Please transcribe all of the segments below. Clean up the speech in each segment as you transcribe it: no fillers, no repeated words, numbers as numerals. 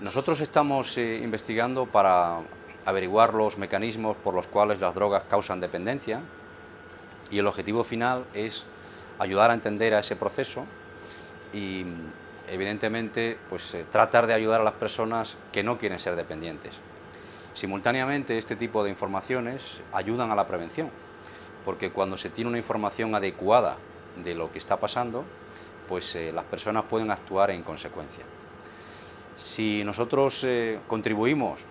Nosotros estamos investigando para averiguar los mecanismos por los cuales las drogas causan dependencia y el objetivo final es ayudar a entender a ese proceso y evidentemente pues, tratar de ayudar a las personas que no quieren ser dependientes. Simultáneamente este tipo de informaciones ayudan a la prevención, porque cuando se tiene una información adecuada de lo que está pasando, pues las personas pueden actuar en consecuencia. Si nosotros contribuimos,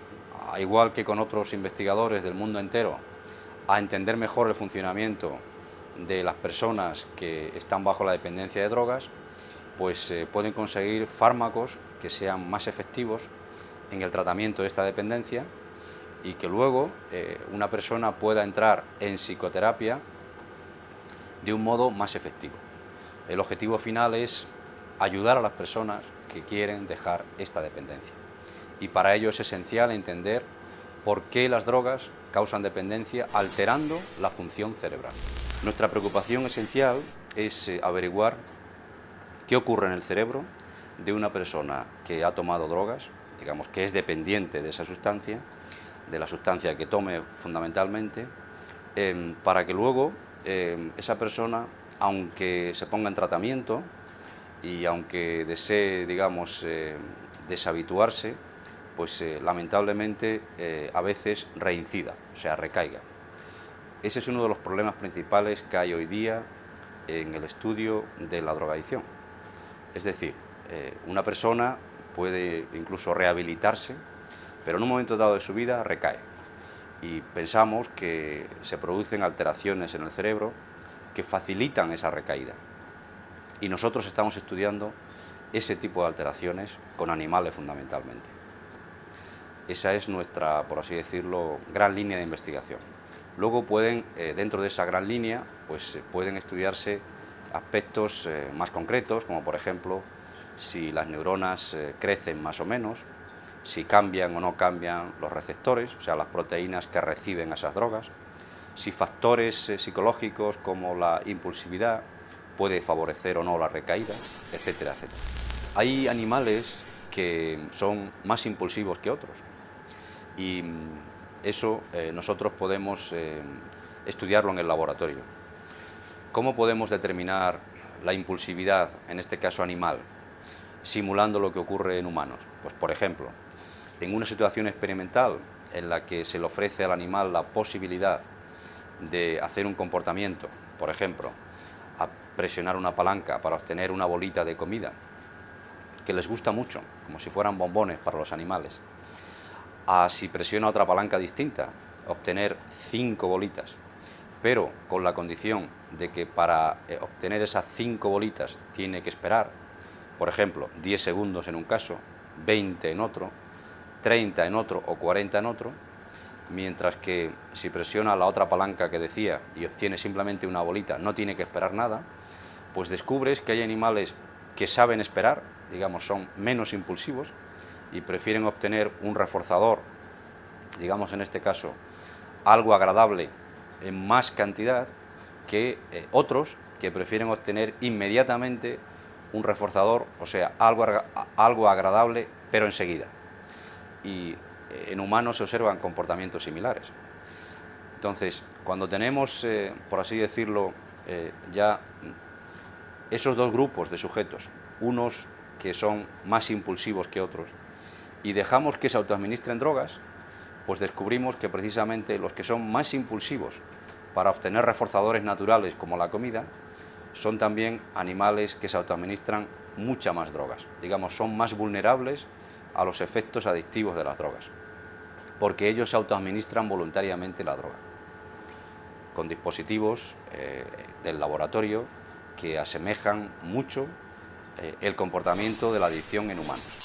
igual que con otros investigadores del mundo entero, a entender mejor el funcionamiento de las personas que están bajo la dependencia de drogas, pues pueden conseguir fármacos que sean más efectivos en el tratamiento de esta dependencia y que luego una persona pueda entrar en psicoterapia de un modo más efectivo. El objetivo final es ayudar a las personas que quieren dejar esta dependencia. Y para ello es esencial entender por qué las drogas causan dependencia alterando la función cerebral. Nuestra preocupación esencial es averiguar qué ocurre en el cerebro de una persona que ha tomado drogas, digamos que es dependiente de esa sustancia, de la sustancia que tome fundamentalmente, para que luego esa persona, aunque se ponga en tratamiento, y aunque desee, digamos, deshabituarse, pues lamentablemente a veces reincida, o sea, recaiga. Ese es uno de los problemas principales que hay hoy día en el estudio de la drogadicción. Es decir, una persona puede incluso rehabilitarse, pero en un momento dado de su vida recae. Y pensamos que se producen alteraciones en el cerebro que facilitan esa recaída. Y nosotros estamos estudiando ese tipo de alteraciones con animales fundamentalmente. Esa es nuestra, por así decirlo, gran línea de investigación. Luego pueden, dentro de esa gran línea, pues pueden estudiarse aspectos más concretos, como por ejemplo, si las neuronas crecen más o menos, si cambian o no cambian los receptores, o sea, las proteínas que reciben esas drogas, si factores psicológicos como la impulsividad puede favorecer o no la recaída, etcétera, etcétera. Hay animales que son más impulsivos que otros y eso nosotros podemos estudiarlo en el laboratorio. ¿Cómo podemos determinar la impulsividad, en este caso animal, simulando lo que ocurre en humanos? Pues por ejemplo, en una situación experimental en la que se le ofrece al animal la posibilidad de hacer un comportamiento, por ejemplo, a presionar una palanca para obtener una bolita de comida, que les gusta mucho, como si fueran bombones para los animales, a si presiona otra palanca distinta, obtener 5 bolitas, pero con la condición de que para obtener esas 5 bolitas tiene que esperar, por ejemplo, 10 segundos en un caso, 20 en otro, 30 en otro o 40 en otro, mientras que si presiona la otra palanca que decía y obtiene simplemente una bolita, no tiene que esperar nada, pues descubres que hay animales que saben esperar, digamos, son menos impulsivos y prefieren obtener un reforzador, digamos en este caso, algo agradable en más cantidad que otros que prefieren obtener inmediatamente un reforzador, o sea, algo agradable, pero enseguida. Y en humanos se observan comportamientos similares. Entonces, cuando tenemos, por así decirlo, ya esos dos grupos de sujetos, unos que son más impulsivos que otros, y dejamos que se autoadministren drogas, pues descubrimos que precisamente los que son más impulsivos para obtener reforzadores naturales como la comida, son también animales que se autoadministran muchas más drogas. Digamos, son más vulnerables a los efectos adictivos de las drogas, porque ellos se autoadministran voluntariamente la droga, con dispositivos del laboratorio que asemejan mucho el comportamiento de la adicción en humanos.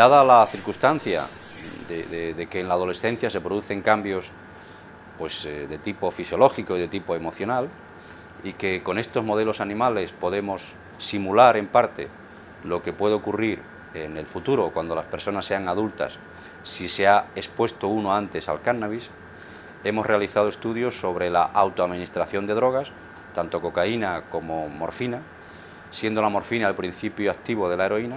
Dada la circunstancia de que en la adolescencia se producen cambios pues, de tipo fisiológico y de tipo emocional, y que con estos modelos animales podemos simular en parte lo que puede ocurrir en el futuro cuando las personas sean adultas si se ha expuesto uno antes al cannabis, hemos realizado estudios sobre la autoadministración de drogas, tanto cocaína como morfina, siendo la morfina el principio activo de la heroína,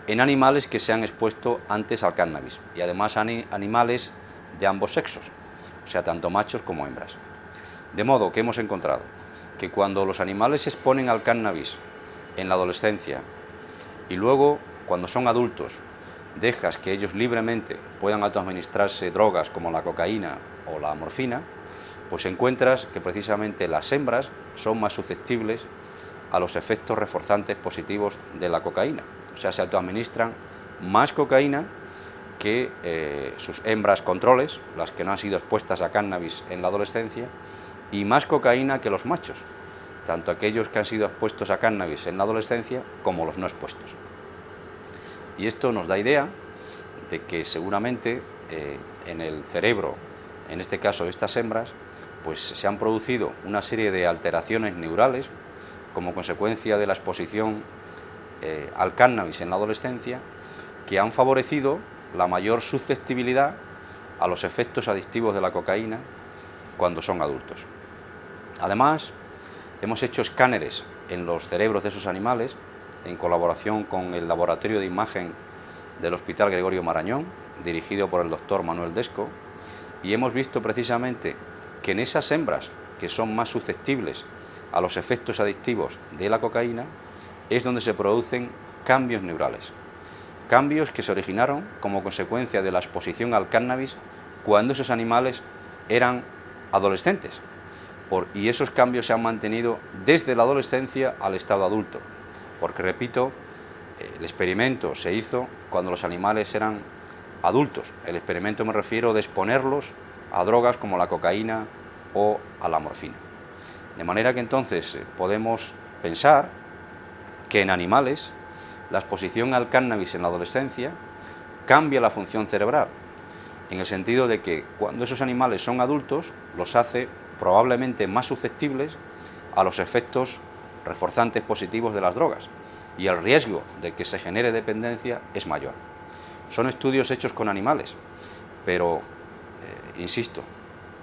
en animales que se han expuesto antes al cannabis, y además animales de ambos sexos, o sea, tanto machos como hembras. De modo que hemos encontrado que cuando los animales se exponen al cannabis en la adolescencia y luego, cuando son adultos, dejas que ellos libremente puedan autoadministrarse drogas como la cocaína o la morfina, pues encuentras que precisamente las hembras son más susceptibles a los efectos reforzantes positivos de la cocaína. O sea, se autoadministran más cocaína que sus hembras controles, las que no han sido expuestas a cannabis en la adolescencia, y más cocaína que los machos, tanto aquellos que han sido expuestos a cannabis en la adolescencia como los no expuestos. Y esto nos da idea de que seguramente en el cerebro, en este caso de estas hembras, pues se han producido una serie de alteraciones neurales como consecuencia de la exposición al cannabis en la adolescencia, que han favorecido la mayor susceptibilidad a los efectos adictivos de la cocaína cuando son adultos. Además, hemos hecho escáneres en los cerebros de esos animales en colaboración con el Laboratorio de Imagen del Hospital Gregorio Marañón, dirigido por el doctor Manuel Desco, y hemos visto precisamente que en esas hembras que son más susceptibles a los efectos adictivos de la cocaína es donde se producen cambios neurales, cambios que se originaron como consecuencia de la exposición al cannabis cuando esos animales eran adolescentes, y esos cambios se han mantenido desde la adolescencia al estado adulto, porque repito, el experimento se hizo cuando los animales eran adultos. El experimento me refiero de exponerlos a drogas como la cocaína o a la morfina. De manera que entonces podemos pensar que en animales la exposición al cannabis en la adolescencia cambia la función cerebral, en el sentido de que cuando esos animales son adultos los hace probablemente más susceptibles a los efectos reforzantes positivos de las drogas, y el riesgo de que se genere dependencia es mayor. Son estudios hechos con animales, pero, insisto,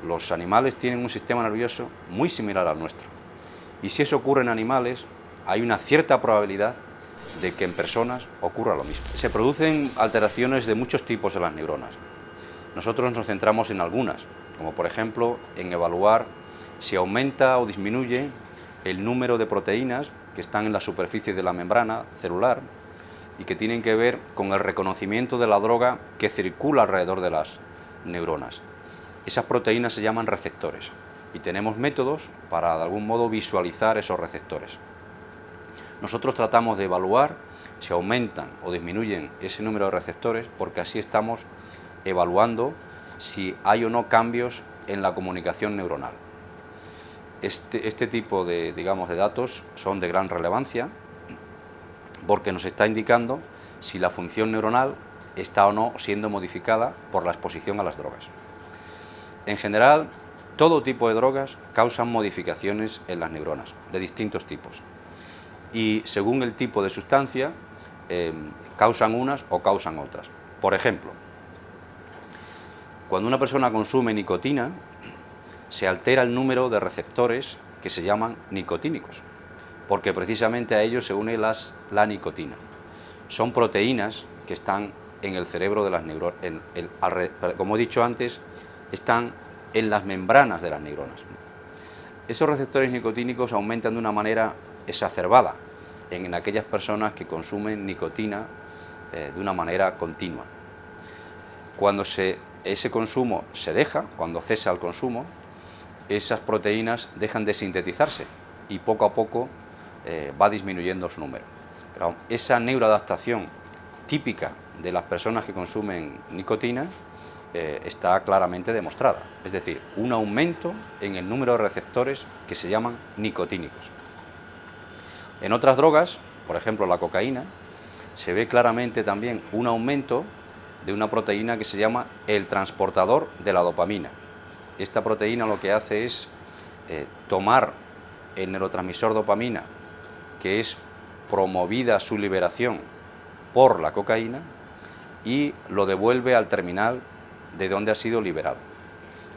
los animales tienen un sistema nervioso muy similar al nuestro, y si eso ocurre en animales, hay una cierta probabilidad de que en personas ocurra lo mismo. Se producen alteraciones de muchos tipos en las neuronas. Nosotros nos centramos en algunas, como por ejemplo en evaluar si aumenta o disminuye el número de proteínas que están en la superficie de la membrana celular y que tienen que ver con el reconocimiento de la droga que circula alrededor de las neuronas. Esas proteínas se llaman receptores y tenemos métodos para de algún modo visualizar esos receptores. Nosotros tratamos de evaluar si aumentan o disminuyen ese número de receptores, porque así estamos evaluando si hay o no cambios en la comunicación neuronal. Este tipo de datos son de gran relevancia porque nos está indicando si la función neuronal está o no siendo modificada por la exposición a las drogas. En general, todo tipo de drogas causan modificaciones en las neuronas, de distintos tipos. Y según el tipo de sustancia, causan unas o causan otras. Por ejemplo, cuando una persona consume nicotina, se altera el número de receptores que se llaman nicotínicos, porque precisamente a ellos se une la nicotina. Son proteínas que están en el cerebro de las neuronas, como he dicho antes, están en las membranas de las neuronas. Esos receptores nicotínicos aumentan de una manera exacerbada en aquellas personas que consumen nicotina de una manera continua. Cuando ese consumo se deja, cuando cesa el consumo, esas proteínas dejan de sintetizarse y poco a poco va disminuyendo su número. Pero esa neuroadaptación típica de las personas que consumen nicotina está claramente demostrada, es decir, un aumento en el número de receptores que se llaman nicotínicos. En otras drogas, por ejemplo la cocaína, se ve claramente también un aumento de una proteína que se llama el transportador de la dopamina. Esta proteína lo que hace es tomar el neurotransmisor dopamina, que es promovida su liberación por la cocaína, y lo devuelve al terminal de donde ha sido liberado.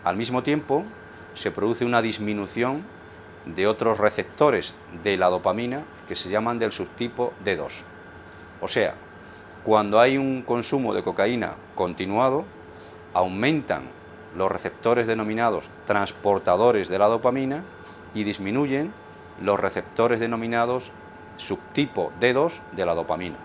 Al mismo tiempo, se produce una disminución de otros receptores de la dopamina que se llaman del subtipo D2. O sea, cuando hay un consumo de cocaína continuado, aumentan los receptores denominados transportadores de la dopamina y disminuyen los receptores denominados subtipo D2 de la dopamina,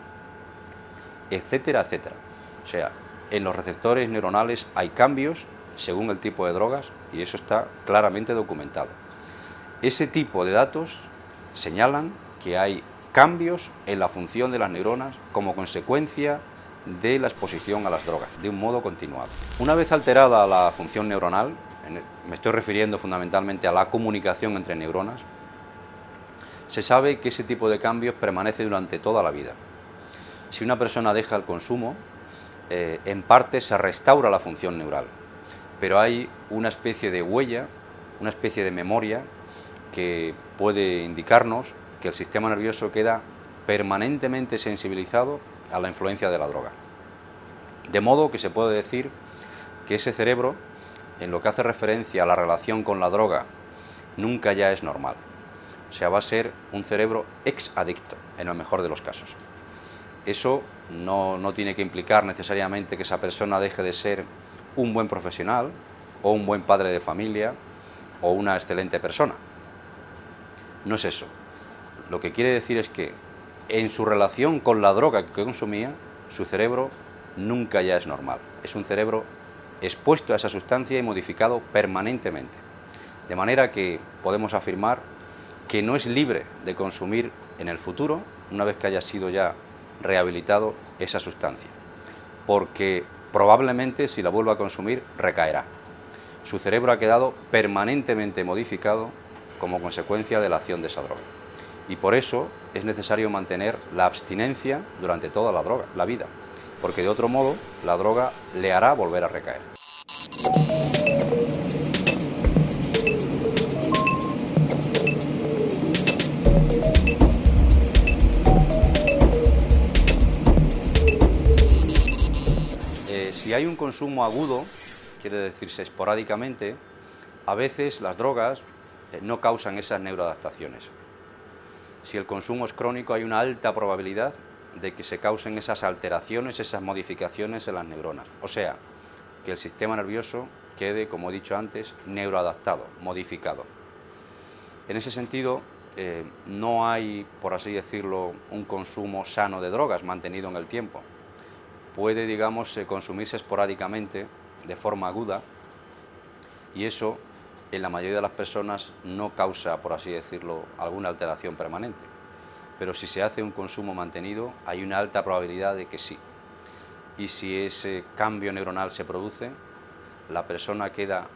etcétera, etcétera. O sea, en los receptores neuronales hay cambios según el tipo de drogas y eso está claramente documentado. Ese tipo de datos señalan que hay cambios en la función de las neuronas como consecuencia de la exposición a las drogas, de un modo continuado. Una vez alterada la función neuronal, me estoy refiriendo fundamentalmente a la comunicación entre neuronas, se sabe que ese tipo de cambios permanece durante toda la vida. Si una persona deja el consumo, en parte se restaura la función neural, pero hay una especie de huella, una especie de memoria que puede indicarnos que el sistema nervioso queda permanentemente sensibilizado a la influencia de la droga. De modo que se puede decir que ese cerebro, en lo que hace referencia a la relación con la droga, nunca ya es normal. O sea, va a ser un cerebro exadicto, en el mejor de los casos. Eso no tiene que implicar necesariamente que esa persona deje de ser un buen profesional, o un buen padre de familia, o una excelente persona. No es eso. Lo que quiere decir es que en su relación con la droga que consumía, su cerebro nunca ya es normal. Es un cerebro expuesto a esa sustancia y modificado permanentemente. De manera que podemos afirmar que no es libre de consumir en el futuro, una vez que haya sido ya rehabilitado esa sustancia, porque probablemente si la vuelva a consumir recaerá. Su cerebro ha quedado permanentemente modificado como consecuencia de la acción de esa droga. Y por eso es necesario mantener la abstinencia durante toda la vida, porque de otro modo la droga le hará volver a recaer. Si hay un consumo agudo, quiere decirse esporádicamente, a veces las drogas no causan esas neuroadaptaciones. Si el consumo es crónico, hay una alta probabilidad de que se causen esas alteraciones, esas modificaciones en las neuronas. O sea, que el sistema nervioso quede, como he dicho antes, neuroadaptado, modificado. En ese sentido, no hay, por así decirlo, un consumo sano de drogas mantenido en el tiempo. Puede, digamos, consumirse esporádicamente, de forma aguda, y eso, en la mayoría de las personas, no causa, por así decirlo, alguna alteración permanente. Pero si se hace un consumo mantenido, hay una alta probabilidad de que sí. Y si ese cambio neuronal se produce, la persona queda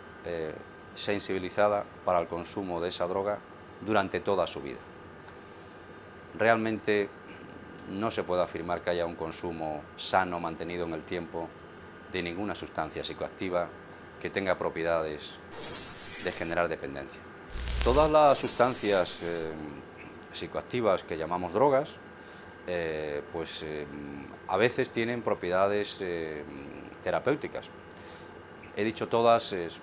sensibilizada para el consumo de esa droga durante toda su vida. Realmente no se puede afirmar que haya un consumo sano mantenido en el tiempo de ninguna sustancia psicoactiva que tenga propiedades de generar dependencia. Todas las sustancias psicoactivas que llamamos drogas, a veces tienen propiedades terapéuticas. He dicho todas, es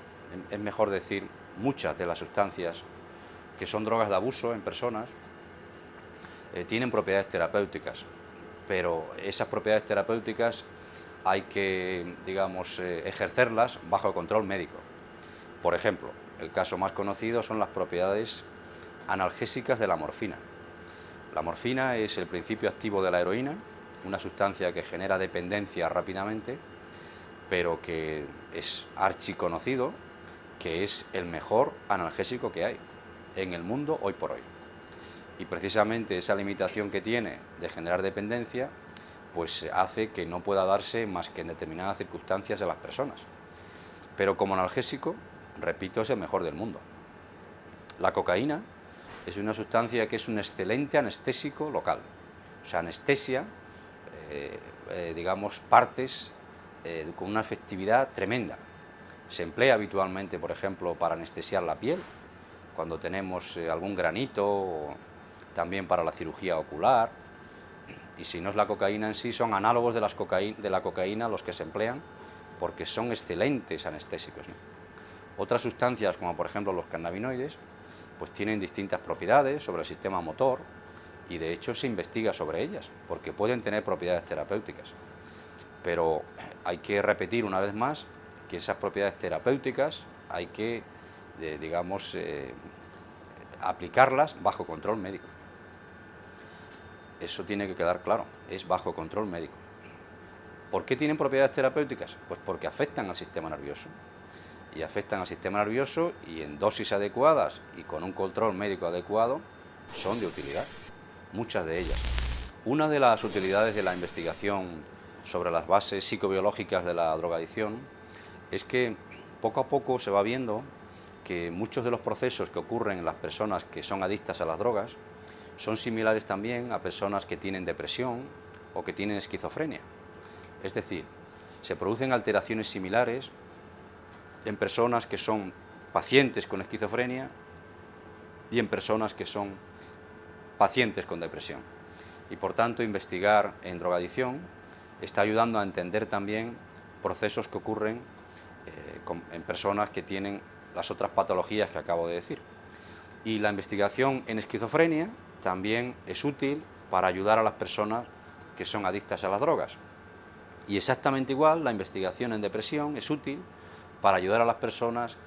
mejor decir muchas de las sustancias que son drogas de abuso en personas, tienen propiedades terapéuticas, pero esas propiedades terapéuticas hay que, digamos, ejercerlas bajo control médico. Por ejemplo, el caso más conocido son las propiedades analgésicas de la morfina. La morfina es el principio activo de la heroína, una sustancia que genera dependencia rápidamente, pero que es archiconocido que es el mejor analgésico que hay en el mundo hoy por hoy. Y precisamente esa limitación que tiene de generar dependencia, pues hace que no pueda darse más que en determinadas circunstancias de las personas. Pero como analgésico, repito, es el mejor del mundo. La cocaína es una sustancia que es un excelente anestésico local. O sea, anestesia digamos, partes con una efectividad tremenda. Se emplea habitualmente, por ejemplo, para anestesiar la piel, cuando tenemos algún granito, o también para la cirugía ocular, y si no es la cocaína en sí, son análogos de la cocaína los que se emplean, porque son excelentes anestésicos, ¿no? Otras sustancias, como por ejemplo los cannabinoides, pues tienen distintas propiedades sobre el sistema motor, y de hecho se investiga sobre ellas, porque pueden tener propiedades terapéuticas. Pero hay que repetir una vez más que esas propiedades terapéuticas hay que, digamos, aplicarlas bajo control médico. Eso tiene que quedar claro, es bajo control médico. ¿Por qué tienen propiedades terapéuticas? Pues porque afectan al sistema nervioso. Y afectan al sistema nervioso, y en dosis adecuadas y con un control médico adecuado son de utilidad, muchas de ellas. Una de las utilidades de la investigación sobre las bases psicobiológicas de la drogadicción es que poco a poco se va viendo que muchos de los procesos que ocurren en las personas que son adictas a las drogas son similares también a personas que tienen depresión o que tienen esquizofrenia. Es decir, se producen alteraciones similares en personas que son pacientes con esquizofrenia y en personas que son pacientes con depresión. Y por tanto, investigar en drogadicción está ayudando a entender también procesos que ocurren en personas que tienen las otras patologías que acabo de decir. Y la investigación en esquizofrenia también es útil para ayudar a las personas que son adictas a las drogas. Y exactamente igual, la investigación en depresión es útil para ayudar a las personas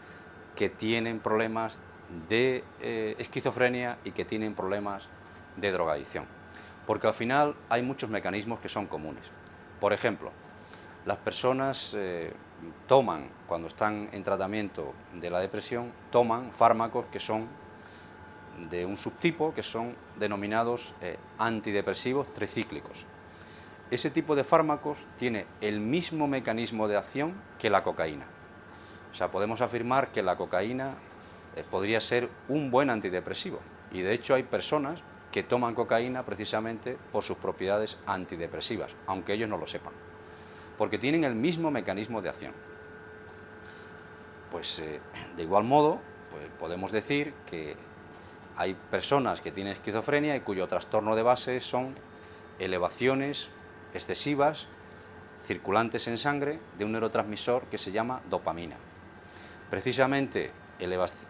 que tienen problemas de esquizofrenia y que tienen problemas de drogadicción. Porque al final hay muchos mecanismos que son comunes. Por ejemplo, las personas toman, cuando están en tratamiento de la depresión, toman fármacos que son de un subtipo, que son denominados antidepresivos tricíclicos. Ese tipo de fármacos tiene el mismo mecanismo de acción que la cocaína. O sea, podemos afirmar que la cocaína podría ser un buen antidepresivo. Y de hecho hay personas que toman cocaína precisamente por sus propiedades antidepresivas, aunque ellos no lo sepan, porque tienen el mismo mecanismo de acción. Pues de igual modo, pues, podemos decir que hay personas que tienen esquizofrenia y cuyo trastorno de base son elevaciones excesivas, circulantes en sangre, de un neurotransmisor que se llama dopamina. Precisamente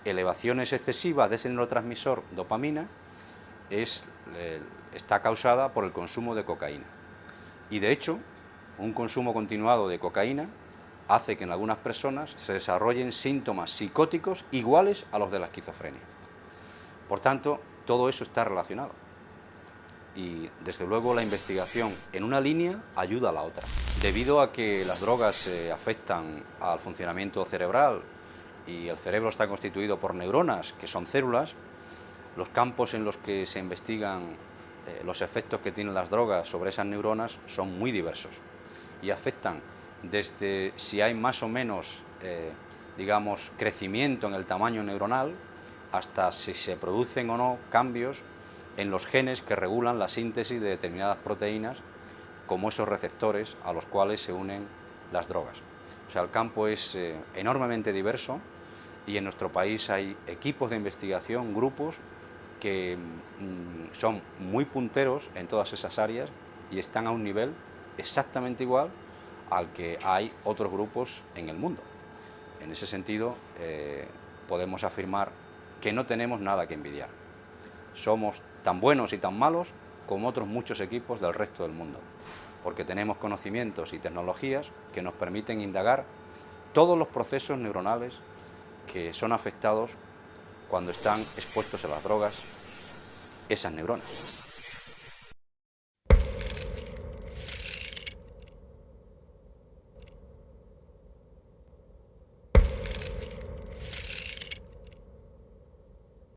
elevaciones excesivas de ese neurotransmisor dopamina está causada por el consumo de cocaína. Y de hecho, un consumo continuado de cocaína hace que en algunas personas se desarrollen síntomas psicóticos iguales a los de la esquizofrenia. Por tanto, todo eso está relacionado. Y desde luego la investigación en una línea ayuda a la otra. Debido a que las drogas afectan al funcionamiento cerebral y el cerebro está constituido por neuronas, que son células, los campos en los que se investigan los efectos que tienen las drogas sobre esas neuronas son muy diversos y afectan desde si hay más o menos, digamos, crecimiento en el tamaño neuronal, hasta si se producen o no cambios en los genes que regulan la síntesis de determinadas proteínas, como esos receptores a los cuales se unen las drogas. O sea, el campo es enormemente diverso y en nuestro país hay equipos de investigación, grupos que son muy punteros en todas esas áreas y están a un nivel exactamente igual al que hay otros grupos en el mundo. En ese sentido, podemos afirmar que no tenemos nada que envidiar. Somos tan buenos y tan malos como otros muchos equipos del resto del mundo, porque tenemos conocimientos y tecnologías que nos permiten indagar todos los procesos neuronales que son afectados cuando están expuestos a las drogas esas neuronas.